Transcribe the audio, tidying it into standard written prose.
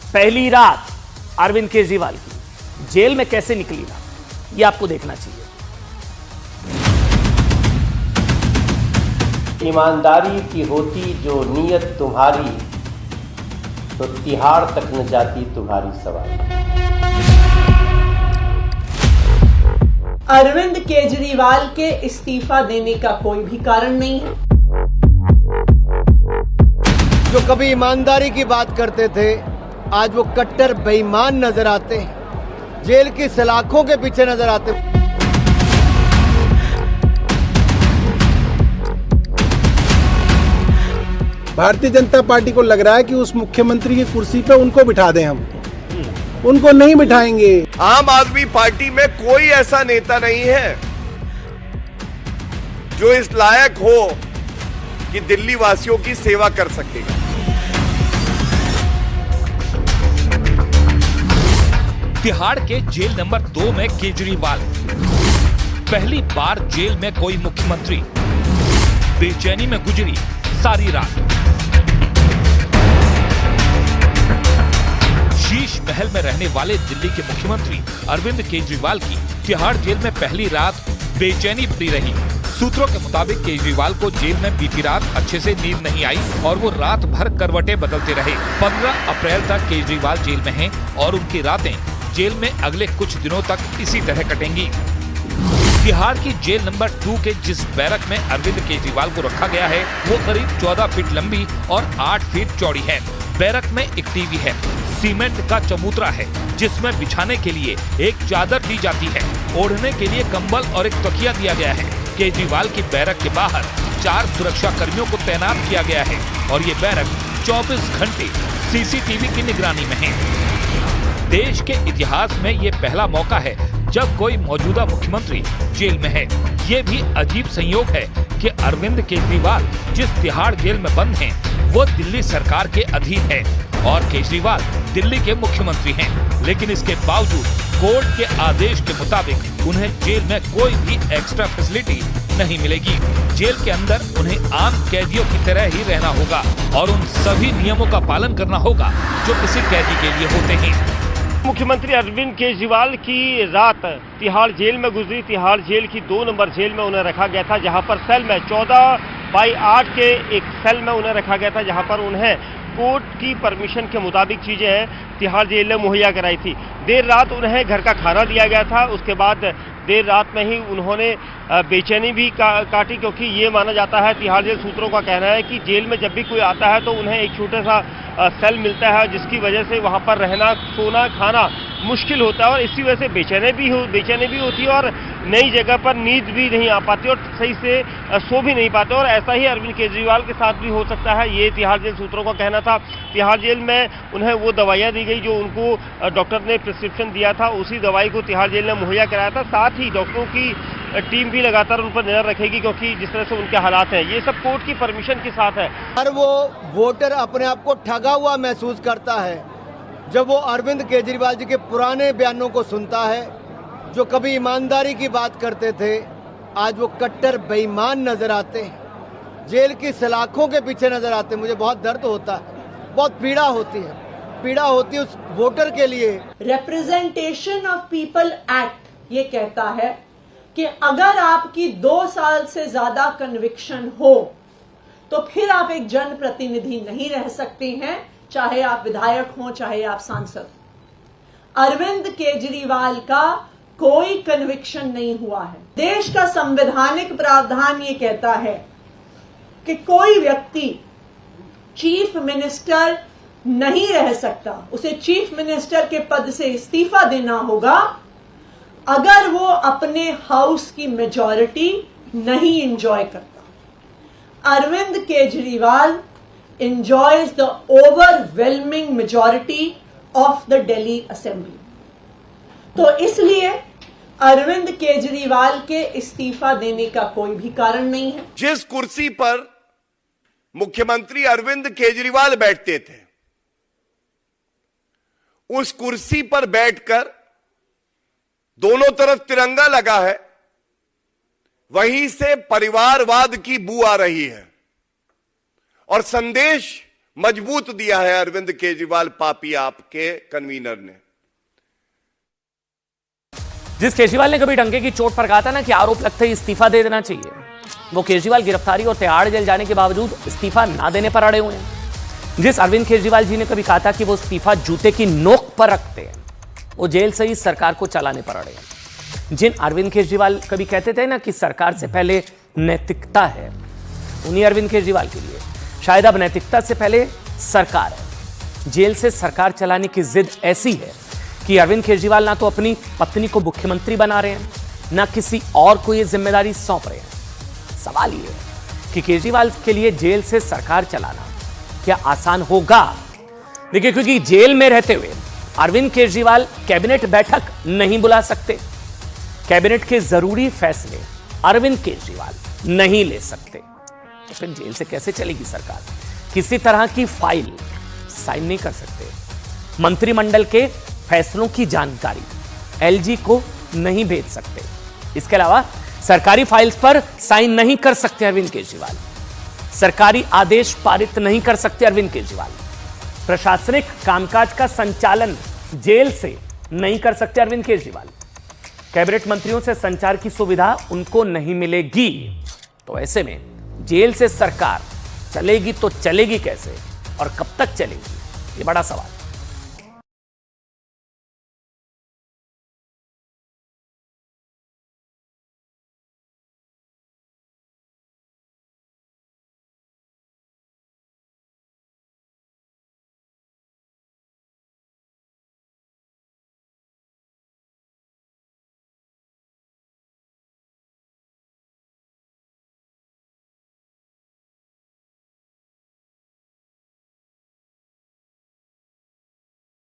पहली रात अरविंद केजरीवाल की जेल में कैसे निकली रात, ये आपको देखना चाहिए। ईमानदारी की होती जो नीयत तुम्हारी, तो तिहाड़ तक न जाती तुम्हारी सवारी। अरविंद केजरीवाल के इस्तीफा देने का कोई भी कारण नहीं है। जो कभी ईमानदारी की बात करते थे, आज वो कट्टर बेईमान नजर आते हैं, जेल की सलाखों के पीछे नजर आते हैं। भारतीय जनता पार्टी को लग रहा है कि उस मुख्यमंत्री की कुर्सी पे उनको बिठा दें, हम उनको नहीं बिठाएंगे। आम आदमी पार्टी में कोई ऐसा नेता नहीं है जो इस लायक हो कि दिल्ली वासियों की सेवा कर सकेगा। तिहाड़ के जेल नंबर 2 में केजरीवाल, पहली बार जेल में कोई मुख्यमंत्री, बेचैनी में गुजरी सारी रात। शीश महल में रहने वाले दिल्ली के मुख्यमंत्री अरविंद केजरीवाल की तिहाड़ जेल में पहली रात बेचैनी भरी रही। सूत्रों के मुताबिक केजरीवाल को जेल में बीती रात अच्छे से नींद नहीं आई और वो रात भर करवटें बदलते रहे। 15 अप्रैल तक केजरीवाल जेल में हैं और उनकी रातें जेल में अगले कुछ दिनों तक इसी तरह कटेंगी। तिहाड़ की जेल नंबर 2 के जिस बैरक में अरविंद केजरीवाल को रखा गया है वो करीब 14 फीट लंबी और 8 फीट चौड़ी है। बैरक में एक टीवी है, सीमेंट का चबूतरा है जिसमें बिछाने के लिए एक चादर दी जाती है, ओढ़ने के लिए कंबल और एक तकिया दिया गया है। केजरीवाल की बैरक के बाहर 4 सुरक्षा कर्मियों को तैनात किया गया है और ये बैरक 24 घंटे सीसीटीवी की निगरानी में है। देश के इतिहास में ये पहला मौका है जब कोई मौजूदा मुख्यमंत्री जेल में है। ये भी अजीब संयोग है कि अरविंद केजरीवाल जिस तिहाड़ जेल में बंद हैं, वो दिल्ली सरकार के अधीन है और केजरीवाल दिल्ली के मुख्यमंत्री हैं। लेकिन इसके बावजूद कोर्ट के आदेश के मुताबिक उन्हें जेल में कोई भी एक्स्ट्रा फैसिलिटी नहीं मिलेगी। जेल के अंदर उन्हें आम कैदियों की तरह ही रहना होगा और उन सभी नियमों का पालन करना होगा जो किसी कैदी के लिए होते हैं। मुख्यमंत्री अरविंद केजरीवाल की रात तिहाड़ जेल में गुजरी। तिहाड़ जेल की 2 नंबर जेल में उन्हें रखा गया था, जहां पर सेल में 14x8 के एक सेल में उन्हें रखा गया था, जहां पर उन्हें कोर्ट की परमिशन के मुताबिक चीजें तिहाड़ जेल ने मुहैया कराई थी। देर रात उन्हें घर का खाना दिया गया था। उसके बाद देर रात में ही उन्होंने बेचैनी भी काटी, क्योंकि ये माना जाता है, तिहाड़ जेल सूत्रों का कहना है कि जेल में जब भी कोई आता है तो उन्हें एक छोटा सा सेल मिलता है, जिसकी वजह से वहां पर रहना, सोना, खाना मुश्किल होता है और इसी वजह से बेचैनी भी होती है और नई जगह पर नींद भी नहीं आ पाती और सही से सो भी नहीं पाते। और ऐसा ही अरविंद केजरीवाल के साथ भी हो सकता है, ये तिहाड़ जेल सूत्रों का कहना था। तिहाड़ जेल में उन्हें वो दवाइयाँ दी गई जो उनको डॉक्टर ने प्रिस्क्रिप्शन दिया था, उसी दवाई को तिहाड़ जेल ने मुहैया कराया था। साथ ही डॉक्टरों की टीम भी लगातार उन पर नजर रखेगी, क्योंकि जिस तरह से उनके हालात हैं, ये सब कोर्ट की परमिशन के साथ है। हर वो वोटर अपने आप को ठगा हुआ महसूस करता है जब वो अरविंद केजरीवाल जी के पुराने बयानों को सुनता है। जो कभी ईमानदारी की बात करते थे, आज वो कट्टर बेईमान नजर आते हैं, जेल की सलाखों के पीछे नजर आते हैं। मुझे बहुत दर्द होता है, बहुत पीड़ा होती है उस वोटर के लिए। रिप्रेजेंटेशन ऑफ पीपल एक्ट ये कहता है कि अगर आपकी 2 साल से ज्यादा कन्विक्शन हो तो फिर आप एक जनप्रतिनिधि नहीं रह सकते हैं, चाहे आप विधायक हों, चाहे आप सांसद। अरविंद केजरीवाल का कोई कन्विक्शन नहीं हुआ है। देश का संवैधानिक प्रावधान ये कहता है कि कोई व्यक्ति चीफ मिनिस्टर नहीं रह सकता, उसे चीफ मिनिस्टर के पद से इस्तीफा देना होगा अगर वो अपने हाउस की मेजॉरिटी नहीं एंजॉय करता। Arvind Kejriwal enjoys the overwhelming majority of the Delhi Assembly. तो इसलिए अरविंद केजरीवाल के इस्तीफा देने का कोई भी कारण नहीं है। जिस कुर्सी पर मुख्यमंत्री अरविंद केजरीवाल बैठते थे, उस कुर्सी पर बैठकर दोनों तरफ तिरंगा लगा है, वहीं से परिवारवाद की बू आ रही है और संदेश मजबूत दिया है अरविंद केजरीवाल पापी आपके कन्वीनर ने। जिस केजरीवाल ने कभी डंके की चोट पर कहा था ना कि आरोप लगते ही इस्तीफा दे देना चाहिए, वो केजरीवाल गिरफ्तारी और तिहाड़ जेल जाने के बावजूद इस्तीफा ना देने पर अड़े हुए हैं। जिस अरविंद केजरीवाल जी ने कभी कहा था कि वो इस्तीफा जूते की नोक पर रखते हैं, वो जेल से ही सरकार को चलाने पर अड़े हैं। जिन अरविंद केजरीवाल कभी कहते थे ना कि सरकार से पहले नैतिकता है, उन्हीं अरविंद केजरीवाल के लिए शायद अब नैतिकता से पहले सरकार है। जेल से सरकार चलाने की जिद ऐसी है कि अरविंद केजरीवाल ना तो अपनी पत्नी को मुख्यमंत्री बना रहे हैं, ना किसी और को यह जिम्मेदारी सौंप रहे हैं। सवाल यह है कि केजरीवाल के लिए जेल से सरकार चलाना क्या आसान होगा? देखिए, क्योंकि जेल में रहते हुए अरविंद केजरीवाल कैबिनेट बैठक नहीं बुला सकते, कैबिनेट के जरूरी फैसले अरविंद केजरीवाल नहीं ले सकते, तो फिर जेल से कैसे चलेगी सरकार? किसी तरह की फाइल साइन नहीं कर सकते, मंत्रिमंडल के फैसलों की जानकारी एलजी को नहीं भेज सकते, इसके अलावा सरकारी फाइल्स पर साइन नहीं कर सकते अरविंद केजरीवाल, सरकारी आदेश पारित नहीं कर सकते अरविंद केजरीवाल, प्रशासनिक कामकाज का संचालन जेल से नहीं कर सकते अरविंद केजरीवाल, कैबिनेट मंत्रियों से संचार की सुविधा उनको नहीं मिलेगी। तो ऐसे में जेल से सरकार चलेगी तो चलेगी कैसे और कब तक चलेगी, ये बड़ा सवाल है।